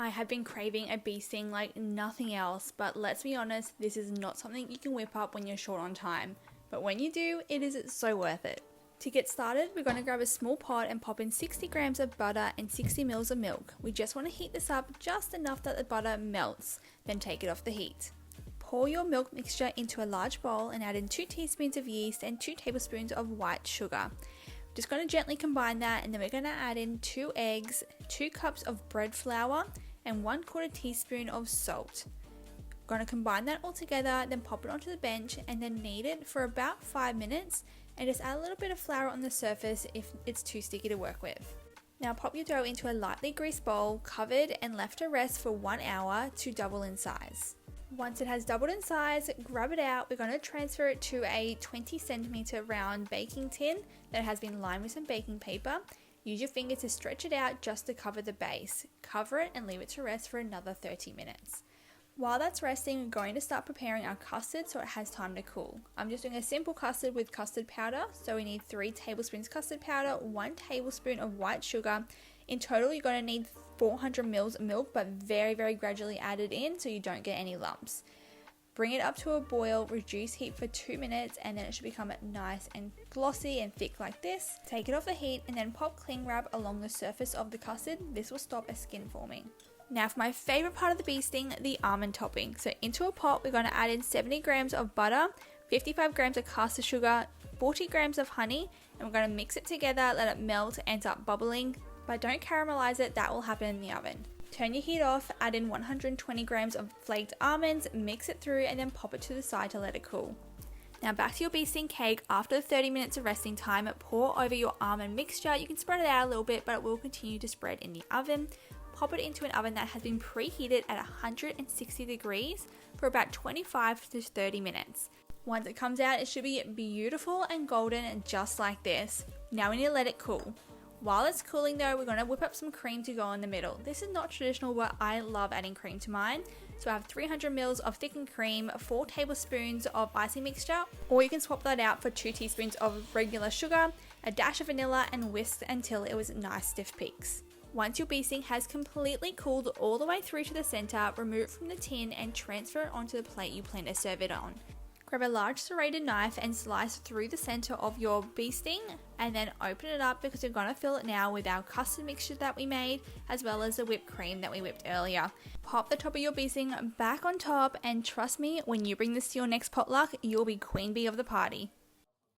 I have been craving a bee sting like nothing else, but let's be honest, this is not something you can whip up when you're short on time. But when you do, it is so worth it. To get started, we're going to grab a small pot and pop in 60 grams of butter and 60 ml of milk. We just want to heat this up just enough that the butter melts, then take it off the heat. Pour your milk mixture into a large bowl and add in 2 teaspoons of yeast and 2 tablespoons of white sugar. Just going to gently combine that, and then we're going to add in 2 eggs, 2 cups of bread flour, and 1/4 teaspoon of salt. We're going to combine that all together, then pop it onto the bench and then knead it for about 5 minutes, and just add a little bit of flour on the surface if it's too sticky to work with. Now pop your dough into a lightly greased bowl, covered and left to rest for 1 hour to double in size. Once it has doubled in size, grab it out. We're going to transfer it to a 20 centimeter round baking tin that has been lined with some baking paper. Use your finger to stretch it out just to cover the base. Cover it and leave it to rest for another 30 minutes. While that's resting, we're going to start preparing our custard so it has time to cool. I'm just doing a simple custard with custard powder. So we need 3 tablespoons custard powder, 1 tablespoon of white sugar. In total, you're going to need 400 ml of milk, but very gradually added in so you don't get any lumps. Bring it up to a boil, reduce heat for 2 minutes, and then it should become nice and glossy and thick like this. Take it off the heat and then pop cling wrap along the surface of the custard. This will stop a skin forming. Now for my favorite part of the bee sting, the almond topping. So into a pot, we're going to add in 70 grams of butter, 55 grams of caster sugar, 40 grams of honey, and we're going to mix it together, let it melt and start bubbling, but don't caramelize it, that will happen in the oven. Turn your heat off, add in 120 grams of flaked almonds, mix it through, and then pop it to the side to let it cool. Now back to your bee sting cake. After the 30 minutes of resting time, pour over your almond mixture. You can spread it out a little bit, but it will continue to spread in the oven. Pop it into an oven that has been preheated at 160 degrees for about 25 to 30 minutes. Once it comes out, it should be beautiful and golden just like this. Now we need to let it cool. While it's cooling though, we're going to whip up some cream to go in the middle. This is not traditional, but I love adding cream to mine. So I have 300 ml of thickened cream, 4 tablespoons of icing mixture, or you can swap that out for 2 teaspoons of regular sugar, a dash of vanilla, and whisk until it was nice stiff peaks. Once your bee sting has completely cooled all the way through to the center, remove it from the tin and transfer it onto the plate you plan to serve it on. Grab a large serrated knife and slice through the center of your bee sting, and then open it up because we're going to fill it now with our custard mixture that we made, as well as the whipped cream that we whipped earlier. Pop the top of your bee sting back on top, and trust me, when you bring this to your next potluck, you'll be queen bee of the party.